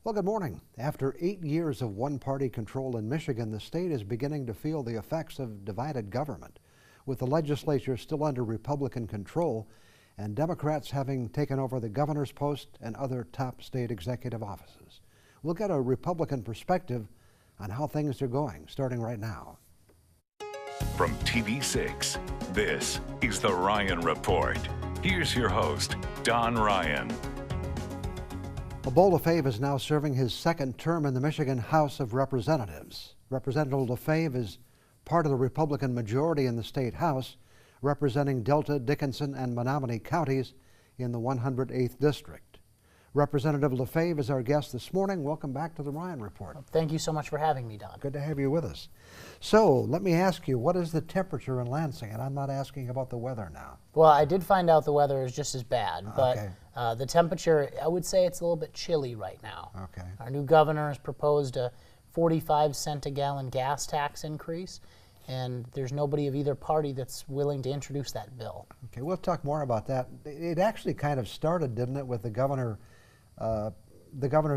Well, good morning. After 8 years of one-party control in Michigan, the state is beginning to feel the effects of divided government, with the legislature still under Republican control and Democrats having taken over the governor's post and other top state executive offices. We'll get a Republican perspective on how things are going, starting right now. From TV6, this is The Ryan Report. Here's your host, Don Ryan. Beau Lefebvre is now serving his second term in the Michigan House of Representatives. Representative Lefebvre is part of the Republican majority in the state House, representing Delta, Dickinson, and Menominee counties in the 108th District. Representative Lefebvre is our guest this morning. Welcome back to the Ryan Report. Thank you so much for having me, Don. Good to have you with us. So let me ask you, what is the temperature in Lansing? And I'm not asking about the weather now. Well, I did find out the weather is just as bad, but Okay. the temperature, I would say it's a little bit chilly right now. Okay. Our new governor has proposed a 45-cent a gallon gas tax increase, and there's nobody of either party that's willing to introduce that bill. Okay, we'll talk more about that. It actually kind of started, didn't it, with the governor's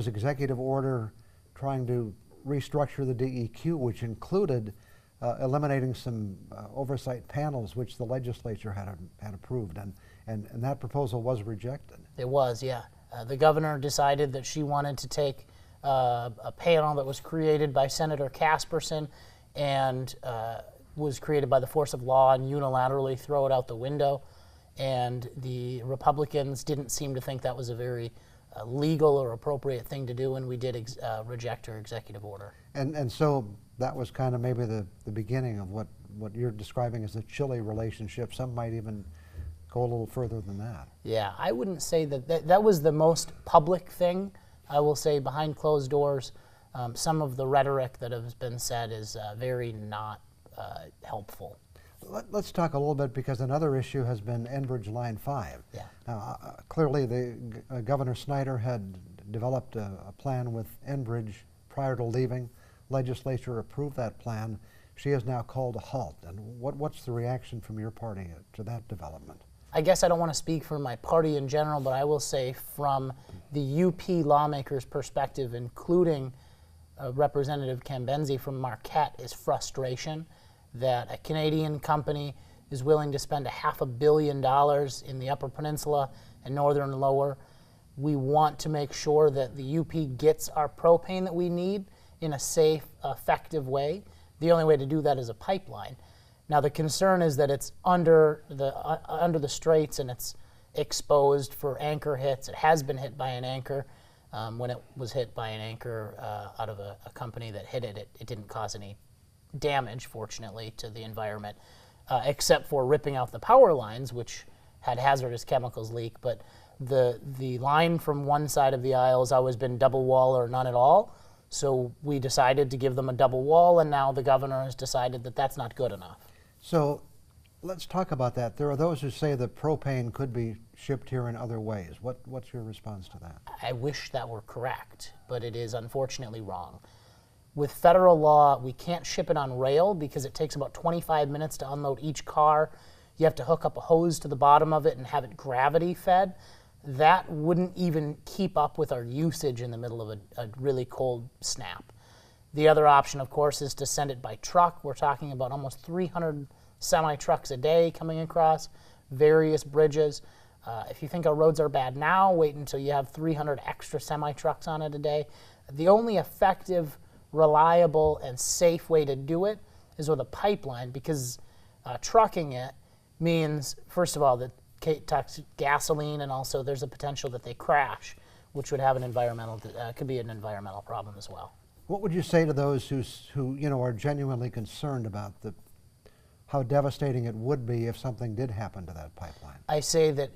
executive order trying to restructure the DEQ, which included eliminating some oversight panels, which the legislature had approved, and that proposal was rejected. It was, yeah. The governor decided that she wanted to take a panel that was created by Senator Casperson and was created by the force of law and unilaterally throw it out the window. And the Republicans didn't seem to think that was a very legal or appropriate thing to do, and we did reject her executive order. And so that was kind of maybe the beginning of what you're describing as a chilly relationship. Some might even go a little further than that. Yeah, I wouldn't say that was the most public thing. I will say behind closed doors, some of the rhetoric that has been said is very not helpful. Let's talk a little bit, because another issue has been Enbridge Line 5. Yeah. Now, clearly, Governor Snyder had developed a plan with Enbridge prior to leaving. Legislature approved that plan. She has now called a halt. And what's the reaction from your party to that development? I guess I don't want to speak for my party in general, but I will say from the UP lawmakers' perspective, including Representative Cambenzi from Marquette, is frustration that a Canadian company is willing to spend $500 million in the Upper Peninsula and Northern Lower. We want to make sure that the UP gets our propane that we need in a safe, effective way. The only way to do that is a pipeline. Now the concern is that it's under the straits and it's exposed for anchor hits. It has been hit by an anchor. When it was hit by an anchor out of a company that hit it, it didn't cause any damage, fortunately, to the environment, except for ripping out the power lines, which had hazardous chemicals leak. But the line from one side of the aisle has always been double wall or none at all. So we decided to give them a double wall, and now the governor has decided that that's not good enough. So let's talk about that. There are those who say that propane could be shipped here in other ways. What's your response to that? I wish that were correct, but it is unfortunately wrong. With federal law, we can't ship it on rail because it takes about 25 minutes to unload each car. You have to hook up a hose to the bottom of it and have it gravity fed. That wouldn't even keep up with our usage in the middle of a really cold snap. The other option, of course, is to send it by truck. We're talking about almost 300 semi-trucks a day coming across various bridges. If you think our roads are bad now, wait until you have 300 extra semi-trucks on it a day. The only effective, reliable, and safe way to do it is with a pipeline, because trucking it means, first of all, that it talks gasoline, and also there's a potential that they crash, which would have an could be an environmental problem as well. What would you say to those who are genuinely concerned about how devastating it would be if something did happen to that pipeline? I say that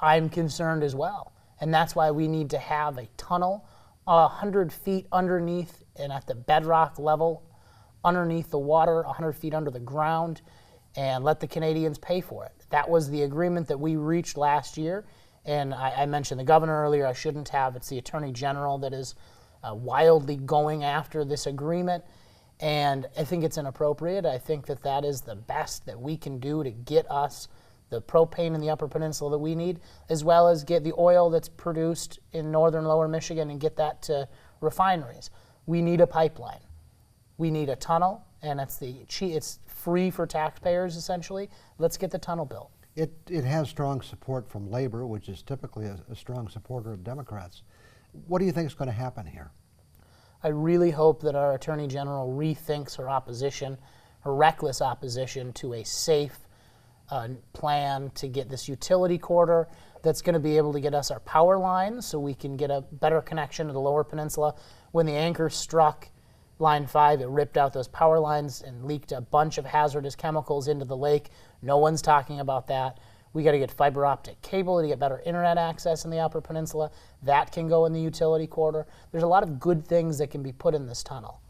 I'm concerned as well, and that's why we need to have a tunnel 100 feet underneath and at the bedrock level, underneath the water, 100 feet under the ground, and let the Canadians pay for it. That was the agreement that we reached last year, and I mentioned the governor earlier. I shouldn't have. It's the Attorney General that is wildly going after this agreement, and I think it's inappropriate. I think that is the best that we can do to get us the propane in the Upper Peninsula that we need, as well as get the oil that's produced in northern lower Michigan and get that to refineries. We need a pipeline. We need a tunnel, and it's free for taxpayers, essentially. Let's get the tunnel built. It has strong support from labor, which is typically a strong supporter of Democrats. What do you think is going to happen here? I really hope that our Attorney General rethinks her opposition, her reckless opposition to a safe plan to get this utility corridor that's going to be able to get us our power lines so we can get a better connection to the lower peninsula. When the anchor struck Line 5, it ripped out those power lines and leaked a bunch of hazardous chemicals into the lake. No one's talking about that. We got to get fiber optic cable to get better internet access in the Upper Peninsula. That can go in the utility corridor. There's a lot of good things that can be put in this tunnel,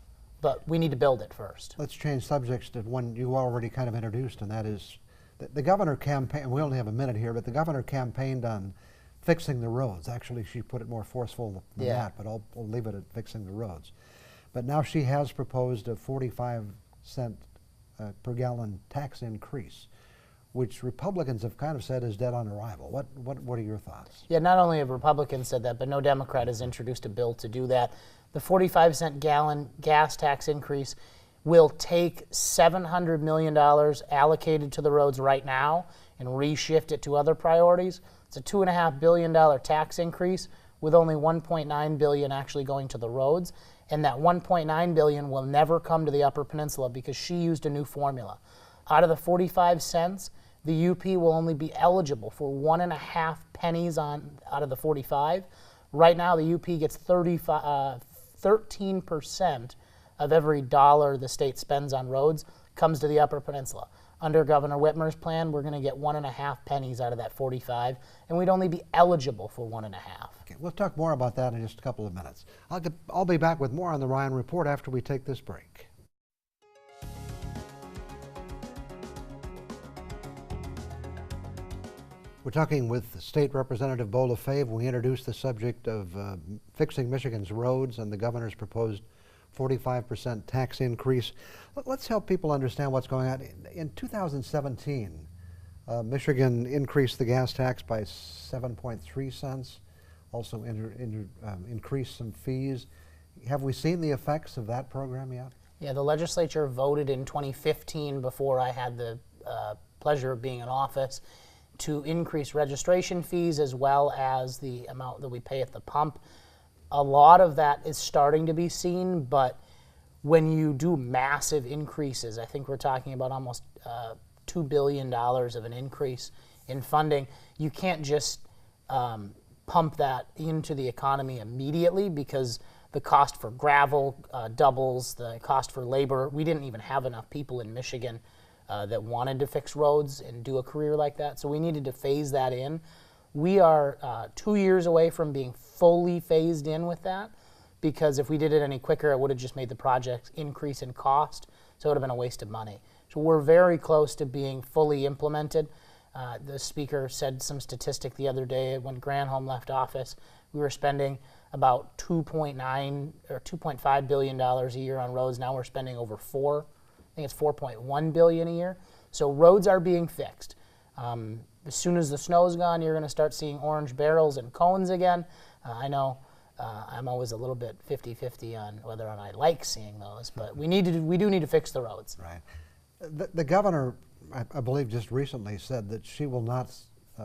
but we need to build it first. Let's change subjects to one you already kind of introduced, and that is the governor campaigned. We only have a minute here, but the governor campaigned on fixing the roads. Actually, she put it more forceful than that, but I'll leave it at fixing the roads. But now she has proposed a 45-cent per gallon tax increase, which Republicans have kind of said is dead on arrival. What are your thoughts? Yeah, not only have Republicans said that, but no Democrat has introduced a bill to do that. The 45-cent gallon gas tax increase will take $700 million allocated to the roads right now and reshift it to other priorities. It's a $2.5 billion tax increase with only $1.9 billion actually going to the roads. And that $1.9 billion will never come to the Upper Peninsula because she used a new formula. Out of the 45 cents, the UP will only be eligible for 1.5 pennies out of the 45. Right now, the UP gets 13% of every dollar the state spends on roads comes to the Upper Peninsula. Under Governor Whitmer's plan, we're going to get 1.5 pennies out of that 45, and we'd only be eligible for 1.5. Okay, we'll talk more about that in just a couple of minutes. I'll be back with more on the Ryan Report after we take this break. We're talking with State Representative Beau Lefebvre. We introduced the subject of fixing Michigan's roads and the governor's proposed 45% tax increase. Let's help people understand what's going on. In 2017, Michigan increased the gas tax by 7.3 cents, also increased some fees. Have we seen the effects of that program yet? Yeah, the legislature voted in 2015, before I had the pleasure of being in office, to increase registration fees as well as the amount that we pay at the pump. A lot of that is starting to be seen, but when you do massive increases, I think we're talking about almost $2 billion of an increase in funding, you can't just pump that into the economy immediately because the cost for gravel doubles, the cost for labor. We didn't even have enough people in Michigan that wanted to fix roads and do a career like that, so we needed to phase that in. We are 2 years away from being fully phased in with that, because if we did it any quicker, it would have just made the project increase in cost, so it would have been a waste of money. So we're very close to being fully implemented. The speaker said some statistic the other day when Granholm left office. We were spending about $2.9 or $2.5 billion a year on roads. Now we're spending over I think it's $4.1 billion a year. So roads are being fixed. As soon as the snow's gone, you're going to start seeing orange barrels and cones again. I know I'm always a little bit 50-50 on whether or not I like seeing those, but we do need to fix the roads. Right. The governor, I believe, just recently said that she will not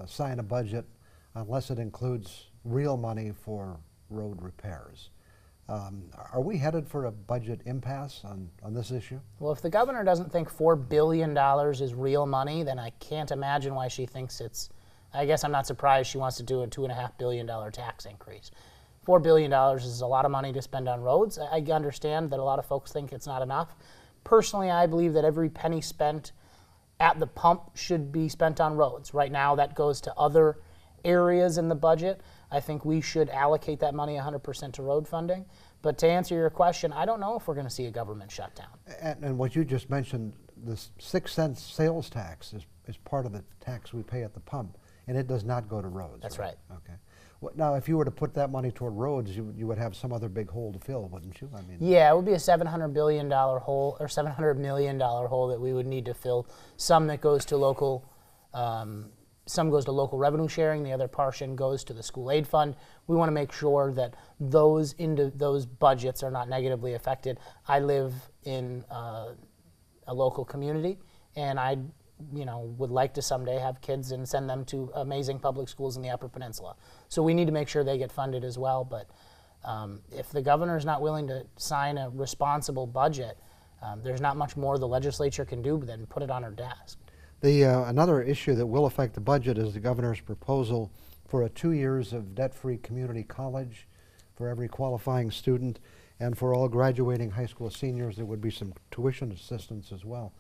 sign a budget unless it includes real money for road repairs. Are we headed for a budget impasse on this issue? Well, if the governor doesn't think $4 billion is real money, then I can't imagine why she thinks it's, I guess I'm not surprised she wants to do a $2.5 billion tax increase. $4 billion is a lot of money to spend on roads. I understand that a lot of folks think it's not enough. Personally, I believe that every penny spent at the pump should be spent on roads. Right now, that goes to other areas in the budget. I think we should allocate that money 100% to road funding. But to answer your question, I don't know if we're going to see a government shutdown. And what you just mentioned, this 6 cents sales tax is part of the tax we pay at the pump, and it does not go to roads. That's right. Okay. Well, now, if you were to put that money toward roads, you would have some other big hole to fill, wouldn't you? I mean, yeah, it would be a $700 billion hole or $700 million hole that we would need to fill. Some that goes to local Some goes to local revenue sharing, the other portion goes to the school aid fund. We want to make sure that those budgets are not negatively affected. I live in a local community, and I would like to someday have kids and send them to amazing public schools in the Upper Peninsula. So we need to make sure they get funded as well. But if the governor is not willing to sign a responsible budget, there's not much more the legislature can do than put it on her desk. Another issue that will affect the budget is the governor's proposal for 2 years of debt-free community college for every qualifying student, and for all graduating high school seniors there would be some tuition assistance as well.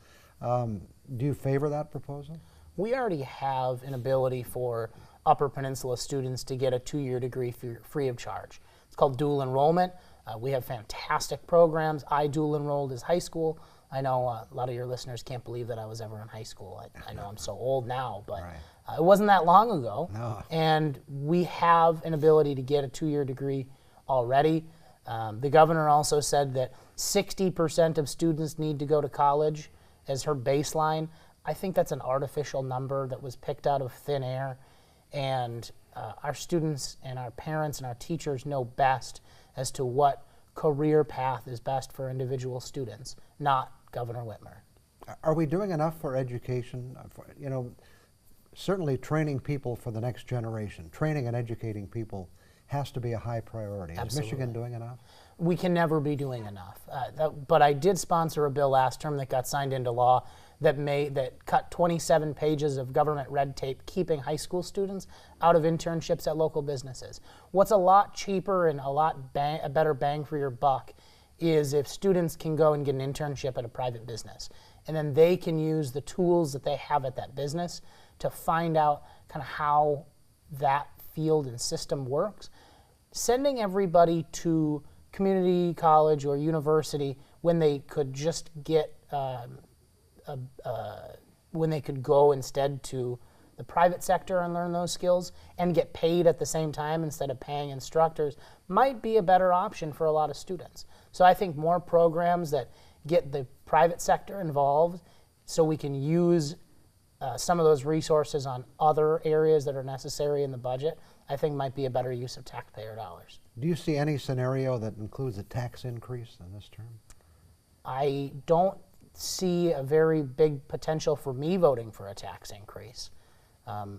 Do you favor that proposal? We already have an ability for Upper Peninsula students to get a 2-year degree free of charge. It's called dual enrollment. We have fantastic programs. I dual enrolled as high school. I know a lot of your listeners can't believe that I was ever in high school. I know I'm so old now, but right. It wasn't that long ago. No. And we have an ability to get a 2-year degree already. The governor also said that 60% of students need to go to college as her baseline. I think that's an artificial number that was picked out of thin air. And our students and our parents and our teachers know best as to what career path is best for individual students, not Governor Whitmer. Are we doing enough for education? Certainly training people for the next generation, training and educating people has to be a high priority. Absolutely. Is Michigan doing enough? We can never be doing enough. But I did sponsor a bill last term that got signed into law that cut 27 pages of government red tape, keeping high school students out of internships at local businesses. What's a lot cheaper and a better bang for your buck is if students can go and get an internship at a private business, and then they can use the tools that they have at that business to find out kind of how that field and system works. Sending everybody to community college or university when they could just get when they could go instead to the private sector and learn those skills and get paid at the same time instead of paying instructors might be a better option for a lot of students. So I think more programs that get the private sector involved so we can use some of those resources on other areas that are necessary in the budget, I think might be a better use of taxpayer dollars. Do you see any scenario that includes a tax increase in this term? I don't see a very big potential for me voting for a tax increase.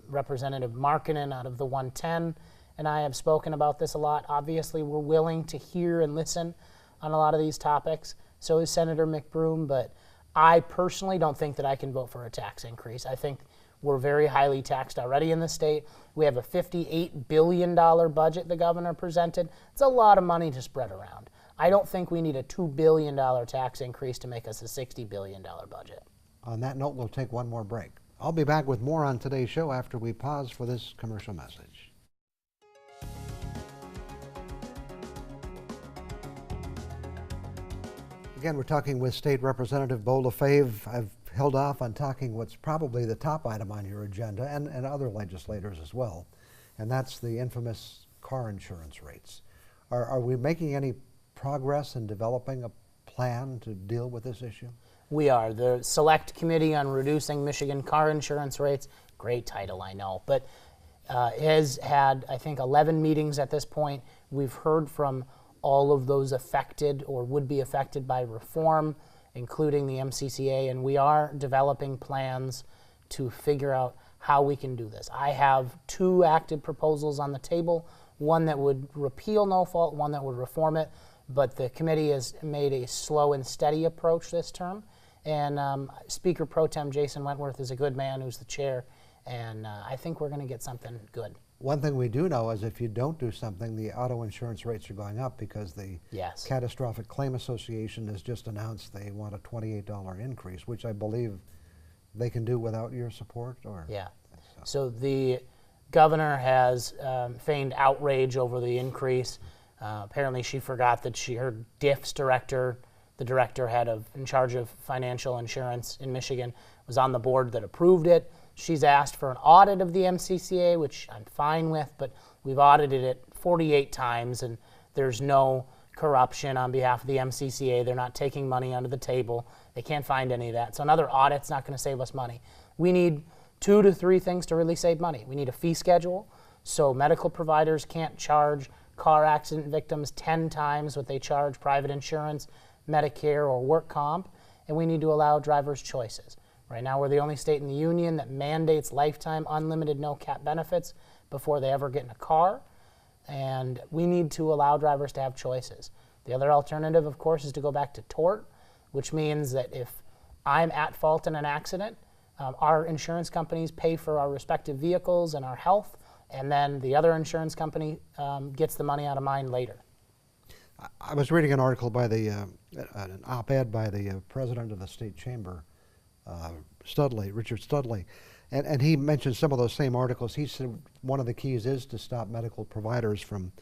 Representative Markkinen out of the 110 and I have spoken about this a lot. Obviously, we're willing to hear and listen on a lot of these topics. So is Senator McBroom, but I personally don't think that I can vote for a tax increase. I think we're very highly taxed already in the state. We have a $58 billion budget the governor presented. It's a lot of money to spread around. I don't think we need a $2 billion tax increase to make us a $60 billion budget. On that note, we'll take one more break. I'll be back with more on today's show after we pause for this commercial message. Again, we're talking with State Representative Beau Lefebvre. I've held off on talking what's probably the top item on your agenda, and other legislators as well, and that's the infamous car insurance rates. Are we making any progress in developing a plan to deal with this issue? We are. The Select Committee on Reducing Michigan Car Insurance Rates, great title, I know, but has had, I think, 11 meetings at this point. We've heard from all of those affected or would be affected by reform, including the MCCA, and we are developing plans to figure out how we can do this. I have 2 active proposals on the table, one that would repeal no fault, one that would reform it, but the committee has made a slow and steady approach this term, and Speaker Pro Tem Jason Wentworth is a good man who's the chair, and I think we're going to get something good. One thing we do know is if you don't do something, the auto insurance rates are going up because the Catastrophic Claim Association has just announced they want a $28 increase, which I believe they can do without your support? Or yeah. So the governor has feigned outrage over the increase. Apparently she forgot that her DIF's director, the director in charge of financial insurance in Michigan, was on the board that approved it. She's asked for an audit of the MCCA, which I'm fine with, but we've audited it 48 times, and there's no corruption on behalf of the MCCA. They're not taking money under the table. They can't find any of that. So another audit's not going to save us money. We need 2 to 3 things to really save money. We need a fee schedule, so medical providers can't charge car accident victims 10 times what they charge private insurance, Medicare, or work comp, and we need to allow drivers choices. Right now, we're the only state in the union that mandates lifetime unlimited no-cap benefits before they ever get in a car, and we need to allow drivers to have choices. The other alternative, of course, is to go back to tort, which means that if I'm at fault in an accident, our insurance companies pay for our respective vehicles and our health, and then the other insurance company gets the money out of mine later. I was reading an article by an op-ed by the president of the state chamber, Richard Studley, and he mentioned some of those same articles. He said one of the keys is to stop medical providers from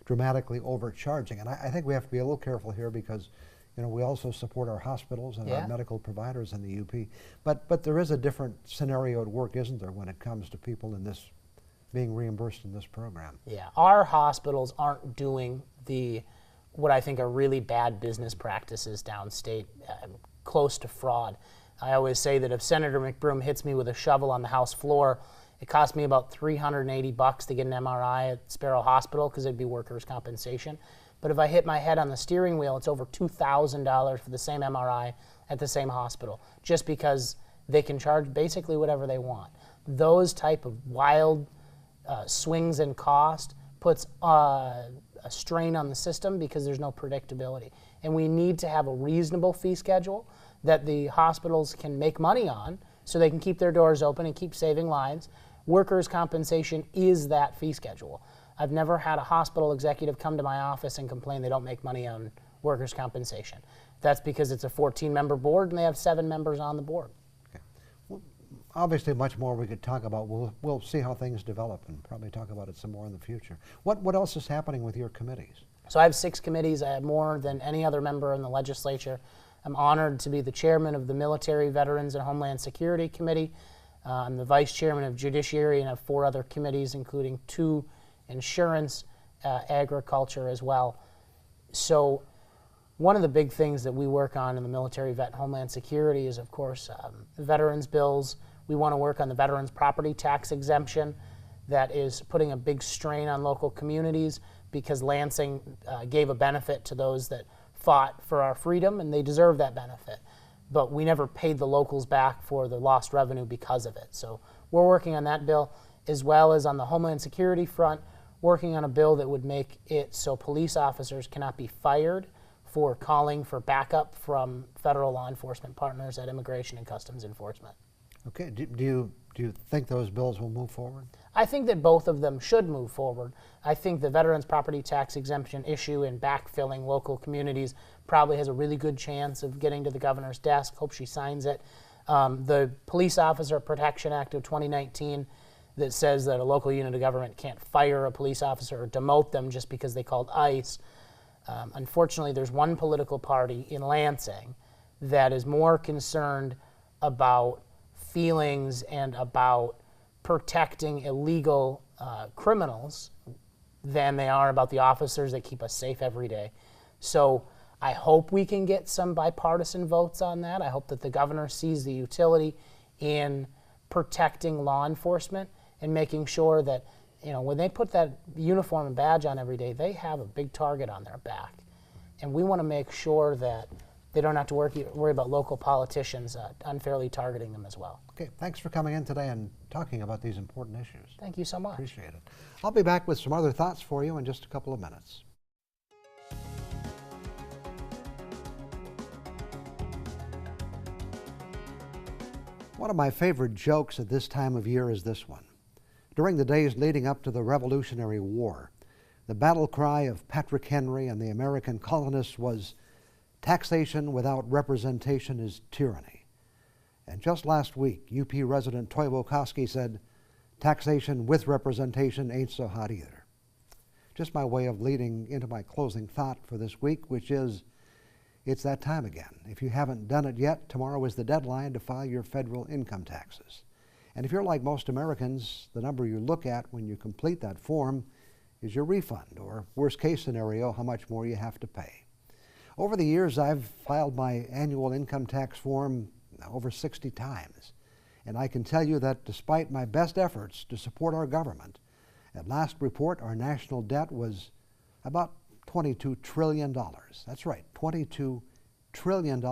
dramatically overcharging. And I think we have to be a little careful here because, we also support our hospitals and our medical providers in the UP. But there is a different scenario at work, isn't there, when it comes to people in this being reimbursed in this program? Yeah, our hospitals aren't doing what I think are really bad business practices downstate, close to fraud. I always say that if Senator McBroom hits me with a shovel on the House floor, it costs me about $380 to get an MRI at Sparrow Hospital because it'd be workers' compensation. But if I hit my head on the steering wheel, it's over $2,000 for the same MRI at the same hospital, just because they can charge basically whatever they want. Those type of wild swings in cost puts a strain on the system because there's no predictability. And we need to have a reasonable fee schedule that the hospitals can make money on so they can keep their doors open and keep saving lives. Workers' compensation is that fee schedule. I've never had a hospital executive come to my office and complain they don't make money on workers' compensation. That's because it's a 14-member board and they have 7 members on the board. Okay. Well, obviously much more we could talk about. We'll see how things develop and probably talk about it some more in the future. What else is happening with your committees? So I have 6 committees. I have more than any other member in the legislature. I'm honored to be the chairman of the Military, Veterans, and Homeland Security Committee. I'm the vice chairman of Judiciary and have 4 other committees, including 2 insurance, agriculture as well. So one of the big things that we work on in the Military, Vet, and Homeland Security is, of course, the veterans bills. We want to work on the veterans property tax exemption that is putting a big strain on local communities because Lansing gave a benefit to those that fought for our freedom, and they deserve that benefit. But we never paid the locals back for the lost revenue because of it. So we're working on that bill, as well as on the Homeland Security front, working on a bill that would make it so police officers cannot be fired for calling for backup from federal law enforcement partners at Immigration and Customs Enforcement. Okay, do you think those bills will move forward? I think that both of them should move forward. I think the veterans property tax exemption issue and backfilling local communities probably has a really good chance of getting to the governor's desk. Hope she signs it. The Police Officer Protection Act of 2019 that says that a local unit of government can't fire a police officer or demote them just because they called ICE. Unfortunately, there's one political party in Lansing that is more concerned about feelings and about protecting illegal criminals than they are about the officers that keep us safe every day. So I hope we can get some bipartisan votes on that. I hope that the governor sees the utility in protecting law enforcement and making sure that, when they put that uniform and badge on every day, they have a big target on their back. And we want to make sure that they don't have to worry about local politicians unfairly targeting them as well. Okay, thanks for coming in today and talking about these important issues. Thank you so much. Appreciate it. I'll be back with some other thoughts for you in just a couple of minutes. One of my favorite jokes at this time of year is this one. During the days leading up to the Revolutionary War, the battle cry of Patrick Henry and the American colonists was, "Taxation without representation is tyranny." And just last week, UP resident Toy Wokowski said, "Taxation with representation ain't so hot either." Just my way of leading into my closing thought for this week, which is, it's that time again. If you haven't done it yet, tomorrow is the deadline to file your federal income taxes. And if you're like most Americans, the number you look at when you complete that form is your refund, or worst case scenario, how much more you have to pay. Over the years, I've filed my annual income tax form over 60 times. And I can tell you that despite my best efforts to support our government, at last report our national debt was about $22 trillion. That's right, $22 trillion.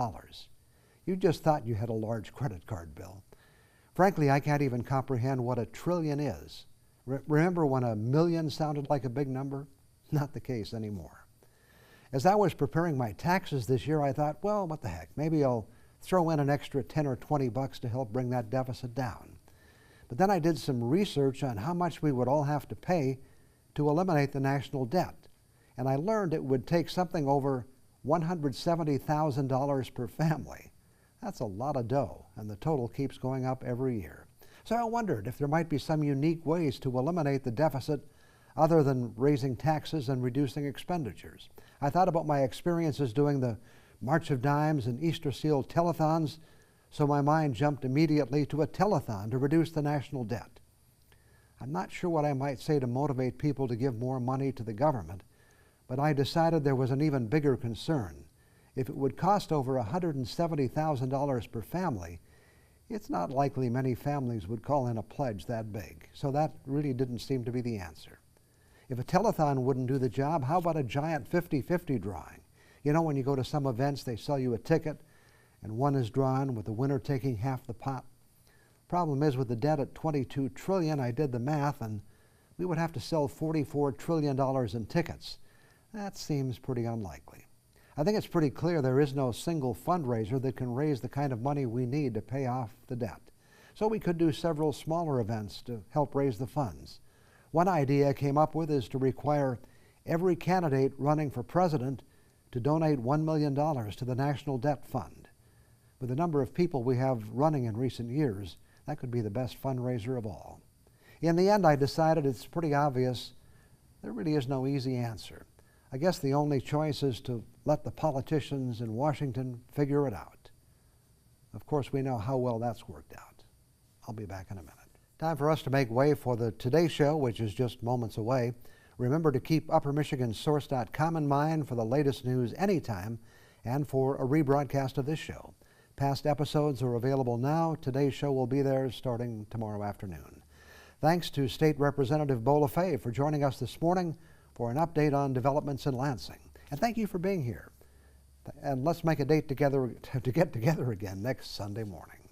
You just thought you had a large credit card bill. Frankly, I can't even comprehend what a trillion is. Remember when a million sounded like a big number? Not the case anymore. As I was preparing my taxes this year, I thought, well, what the heck, maybe I'll throw in an extra 10 or 20 bucks to help bring that deficit down. But then I did some research on how much we would all have to pay to eliminate the national debt. And I learned it would take something over $170,000 per family. That's a lot of dough, and the total keeps going up every year. So I wondered if there might be some unique ways to eliminate the deficit other than raising taxes and reducing expenditures. I thought about my experiences doing the March of Dimes and Easter Seal telethons, so my mind jumped immediately to a telethon to reduce the national debt. I'm not sure what I might say to motivate people to give more money to the government, but I decided there was an even bigger concern. If it would cost over $170,000 per family, it's not likely many families would call in a pledge that big, so that really didn't seem to be the answer. If a telethon wouldn't do the job, how about a giant 50-50 drawing? You know, when you go to some events, they sell you a ticket, and one is drawn with the winner taking half the pot. Problem is, with the debt at $22 trillion, I did the math, and we would have to sell $44 trillion in tickets. That seems pretty unlikely. I think it's pretty clear there is no single fundraiser that can raise the kind of money we need to pay off the debt. So we could do several smaller events to help raise the funds. One idea I came up with is to require every candidate running for president to donate $1 million to the National Debt Fund. With the number of people we have running in recent years, that could be the best fundraiser of all. In the end, I decided it's pretty obvious there really is no easy answer. I guess the only choice is to let the politicians in Washington figure it out. Of course, we know how well that's worked out. I'll be back in a minute. Time for us to make way for the Today Show, which is just moments away. Remember to keep UpperMichiganSource.com in mind for the latest news anytime and for a rebroadcast of this show. Past episodes are available now. Today's show will be there starting tomorrow afternoon. Thanks to State Representative Beau Lafay for joining us this morning for an update on developments in Lansing. And thank you for being here. And let's make a date together to get together again next Sunday morning.